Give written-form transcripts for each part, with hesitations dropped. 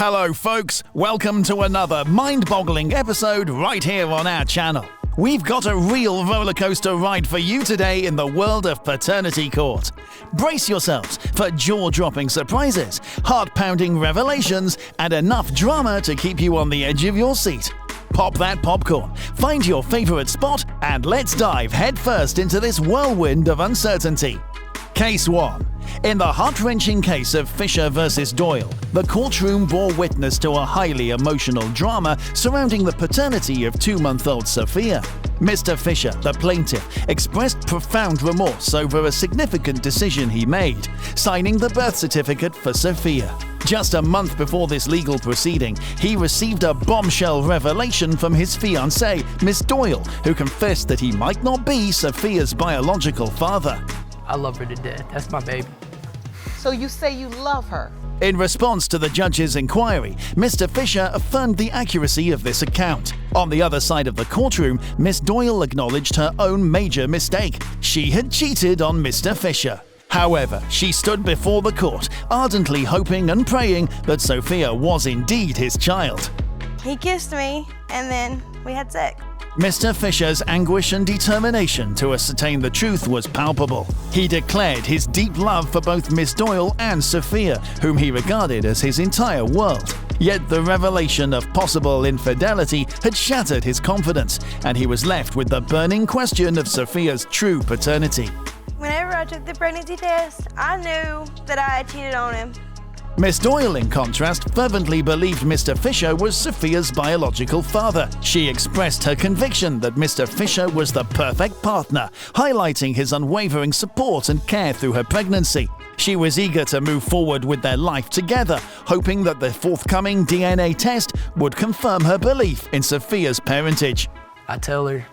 Hello folks, welcome to another mind-boggling episode right here on our channel. We've got a real rollercoaster ride for you today in the world of Paternity Court. Brace yourselves for jaw-dropping surprises, heart-pounding revelations, and enough drama to keep you on the edge of your seat. Pop that popcorn, find your favorite spot, and let's dive headfirst into this whirlwind of uncertainty. Case 1. In the heart-wrenching case of Fisher vs. Doyle, the courtroom bore witness to a highly emotional drama surrounding the paternity of 2-month-old Sophia. Mr. Fisher, the plaintiff, expressed profound remorse over a significant decision he made, signing the birth certificate for Sophia. Just a month before this legal proceeding, he received a bombshell revelation from his fiancée, Miss Doyle, who confessed that he might not be Sophia's biological father. I love her to death. That's my baby. So you say you love her? In response to the judge's inquiry, Mr. Fisher affirmed the accuracy of this account. On the other side of the courtroom, Miss Doyle acknowledged her own major mistake. She had cheated on Mr. Fisher. However, she stood before the court, ardently hoping and praying that Sophia was indeed his child. He kissed me, and then we had sex. Mr. Fisher's anguish and determination to ascertain the truth was palpable. He declared his deep love for both Miss Doyle and Sophia, whom he regarded as his entire world. Yet the revelation of possible infidelity had shattered his confidence, and he was left with the burning question of Sophia's true paternity. Whenever I took the pregnancy test, I knew that I had cheated on him. Miss Doyle, in contrast, fervently believed Mr. Fisher was Sophia's biological father. She expressed her conviction that Mr. Fisher was the perfect partner, highlighting his unwavering support and care through her pregnancy. She was eager to move forward with their life together, hoping that the forthcoming DNA test would confirm her belief in Sophia's parentage. I tell her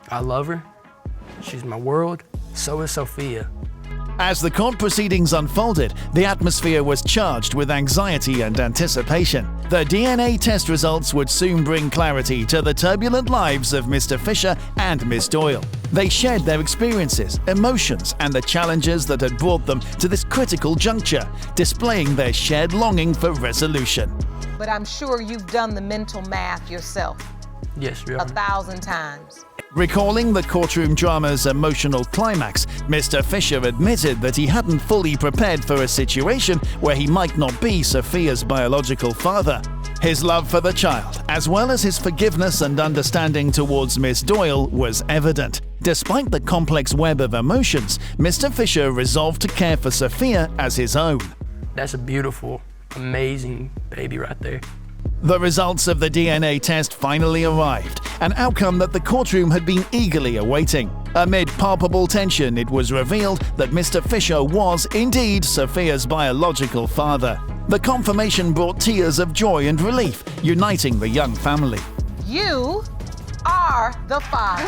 I love her. She's my world. So is Sophia. As the court proceedings unfolded, the atmosphere was charged with anxiety and anticipation. The DNA test results would soon bring clarity to the turbulent lives of Mr. Fisher and Miss Doyle. They shared their experiences, emotions, and the challenges that had brought them to this critical juncture, displaying their shared longing for resolution. But I'm sure you've done the mental math yourself. Yes, Your Honor. 1,000 times. Recalling the courtroom drama's emotional climax, Mr. Fisher admitted that he hadn't fully prepared for a situation where he might not be Sophia's biological father. His love for the child, as well as his forgiveness and understanding towards Miss Doyle, was evident. Despite the complex web of emotions, Mr. Fisher resolved to care for Sophia as his own. That's a beautiful, amazing baby right there. The results of the DNA test finally arrived, an outcome that the courtroom had been eagerly awaiting. Amid palpable tension, it was revealed that Mr. Fisher was indeed Sophia's biological father. The confirmation brought tears of joy and relief, uniting the young family. You are the father.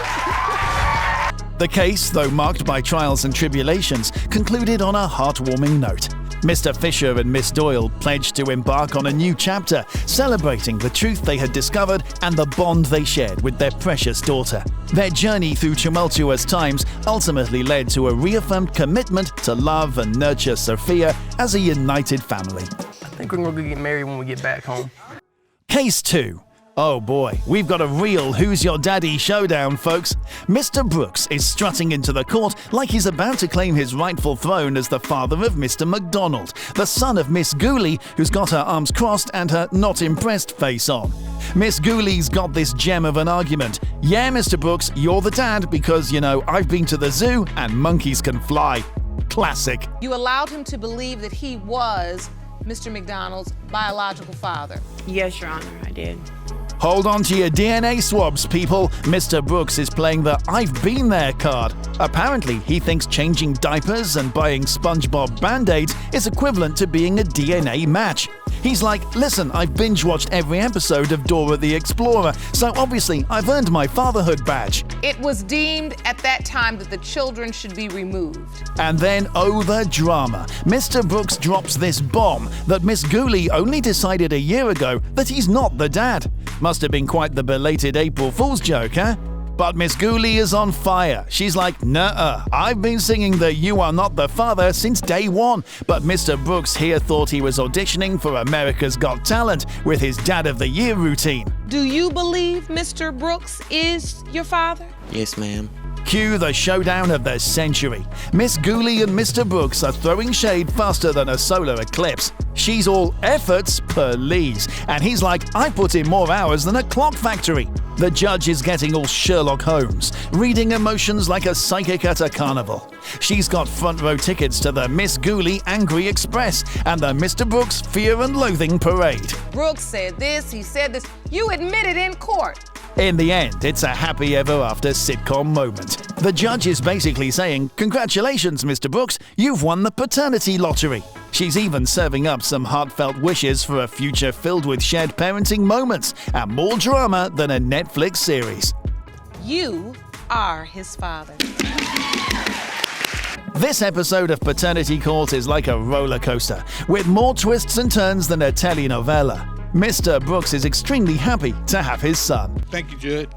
The case, though marked by trials and tribulations, concluded on a heartwarming note. Mr. Fisher and Miss Doyle pledged to embark on a new chapter, celebrating the truth they had discovered and the bond they shared with their precious daughter. Their journey through tumultuous times ultimately led to a reaffirmed commitment to love and nurture Sophia as a united family. I think we're gonna get married when we get back home. Case 2. Oh boy, we've got a real Who's Your Daddy showdown, folks. Mr. Brooks is strutting into the court like he's about to claim his rightful throne as the father of Mr. McDonald, the son of Miss Gooley, who's got her arms crossed and her not impressed face on. Miss Gooley's got this gem of an argument. Yeah, Mr. Brooks, you're the dad because, I've been to the zoo and monkeys can fly. Classic. You allowed him to believe that he was Mr. McDonald's biological father. Yes, Your Honor, I did. Hold on to your DNA swabs, people. Mr. Brooks is playing the I've been there card. Apparently, he thinks changing diapers and buying SpongeBob Band-Aids is equivalent to being a DNA match. He's like, listen, I've binge-watched every episode of Dora the Explorer, so obviously I've earned my fatherhood badge. It was deemed at that time that the children should be removed. And then, oh, the drama. Mr. Brooks drops this bomb that Miss Gooley only decided a year ago that he's not the dad. Must have been quite the belated April Fool's joke, huh? But Miss Gooley is on fire. She's like, nuh-uh, I've been singing the You Are Not the Father since day one. But Mr. Brooks here thought he was auditioning for America's Got Talent with his Dad of the Year routine. Do you believe Mr. Brooks is your father? Yes, ma'am. Cue the showdown of the century. Miss Gooley and Mr. Brooks are throwing shade faster than a solar eclipse. She's all efforts, please. And he's like, I put in more hours than a clock factory. The judge is getting all Sherlock Holmes, reading emotions like a psychic at a carnival. She's got front row tickets to the Miss Gooley Angry Express and the Mr. Brooks Fear and Loathing Parade. Brooks said this, he said this. You admitted in court. In the end, it's a happy ever after sitcom moment. The judge is basically saying, congratulations, Mr. Brooks, you've won the paternity lottery. She's even serving up some heartfelt wishes for a future filled with shared parenting moments and more drama than a Netflix series. You are his father. This episode of Paternity Court is like a roller coaster, with more twists and turns than a telenovela. Mr. Brooks is extremely happy to have his son. Thank you, Judd.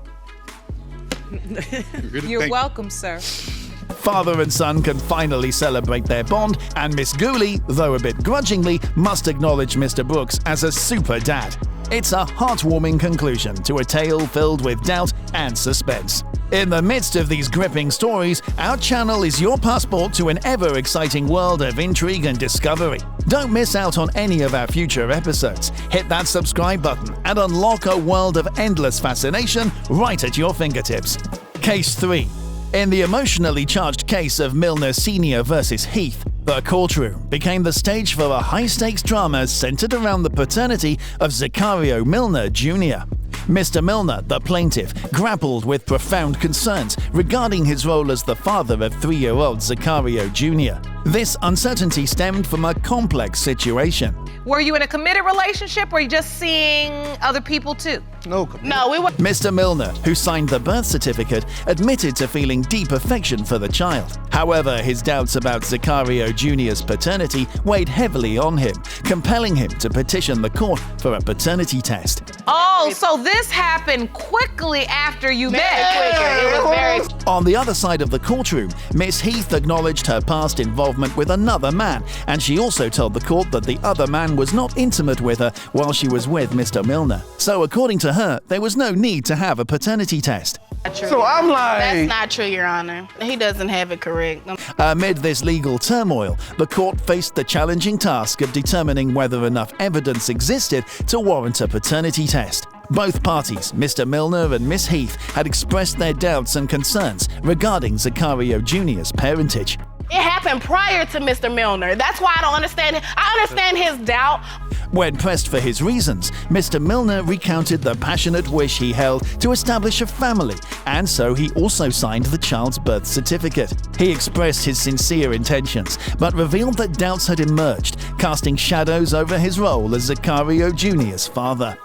You're welcome, sir. Father and son can finally celebrate their bond, and Miss Gooley, though a bit grudgingly, must acknowledge Mr. Brooks as a super dad. It's a heartwarming conclusion to a tale filled with doubt and suspense. In the midst of these gripping stories, our channel is your passport to an ever-exciting world of intrigue and discovery. Don't miss out on any of our future episodes. Hit that subscribe button and unlock a world of endless fascination right at your fingertips. Case 3. In the emotionally charged case of Milner Sr. versus Heath, the courtroom became the stage for a high-stakes drama centered around the paternity of Zachariah Milner Jr. Mr. Milner, the plaintiff, grappled with profound concerns regarding his role as the father of 3-year-old Zachariah Jr. This uncertainty stemmed from a complex situation. Were you in a committed relationship or were you just seeing other people too? No, we were. Mr. Milner, who signed the birth certificate, admitted to feeling deep affection for the child. However, his doubts about Zachariah Jr.'s paternity weighed heavily on him, compelling him to petition the court for a paternity test. Oh, so this happened quickly after you met. It was very. On the other side of the courtroom, Miss Heath acknowledged her past involvement with another man, and she also told the court that the other man was not intimate with her while she was with Mr. Milner. So according to her, there was no need to have a paternity test. So I'm like... That's not true, Your Honor. He doesn't have it correct. Amid this legal turmoil, the court faced the challenging task of determining whether enough evidence existed to warrant a paternity test. Both parties, Mr. Milner and Miss Heath, had expressed their doubts and concerns regarding Zachariah Jr.'s parentage. It happened prior to Mr. Milner. That's why I don't understand it. I understand his doubt. When pressed for his reasons, Mr. Milner recounted the passionate wish he held to establish a family, and so he also signed the child's birth certificate. He expressed his sincere intentions, but revealed that doubts had emerged, casting shadows over his role as Zachariah Jr.'s father.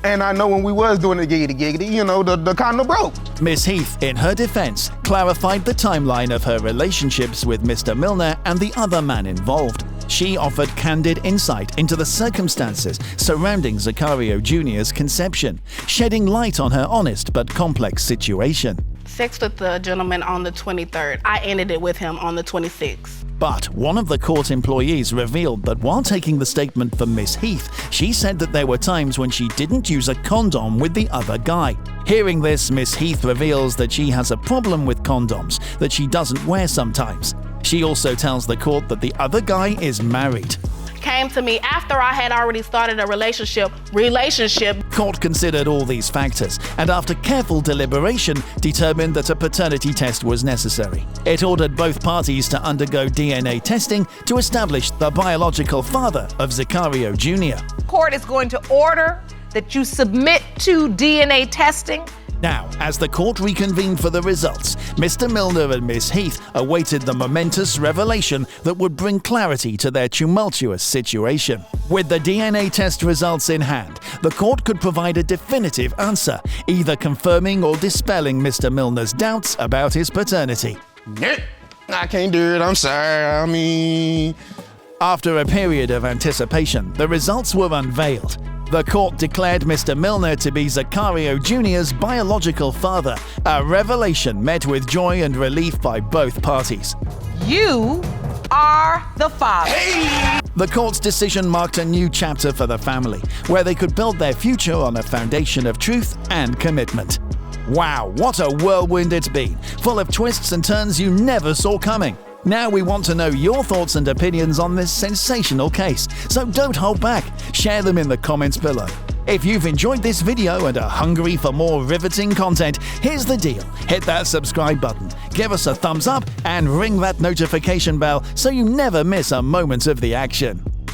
And I know when we was doing the giggity, you know, the condom broke. Miss Heath, in her defense, clarified the timeline of her relationships with Mr. Milner and the other man involved. She offered candid insight into the circumstances surrounding Zachariah Jr.'s conception, shedding light on her honest but complex situation. Sex with the gentleman on the 23rd. I ended it with him on the 26th. But one of the court employees revealed that while taking the statement from Miss Heath, she said that there were times when she didn't use a condom with the other guy. Hearing this, Miss Heath reveals that she has a problem with condoms that she doesn't wear sometimes. She also tells the court that the other guy is married. Came to me after I had already started a relationship. Court considered all these factors and after careful deliberation determined that a paternity test was necessary. It ordered both parties to undergo DNA testing to establish the biological father of Zachariah Jr. Court is going to order that you submit to DNA testing. Now, as the court reconvened for the results, Mr. Milner and Miss Heath awaited the momentous revelation that would bring clarity to their tumultuous situation. With the DNA test results in hand, the court could provide a definitive answer, either confirming or dispelling Mr. Milner's doubts about his paternity. I can't do it, I'm sorry, After a period of anticipation, the results were unveiled. The court declared Mr. Milner to be Zachario Jr.'s biological father, a revelation met with joy and relief by both parties. You are the father. The court's decision marked a new chapter for the family, where they could build their future on a foundation of truth and commitment. Wow, what a whirlwind it's been, full of twists and turns you never saw coming. Now we want to know your thoughts and opinions on this sensational case, so don't hold back, share them in the comments below. If you've enjoyed this video and are hungry for more riveting content, here's the deal. Hit that subscribe button, give us a thumbs up, and ring that notification bell so you never miss a moment of the action.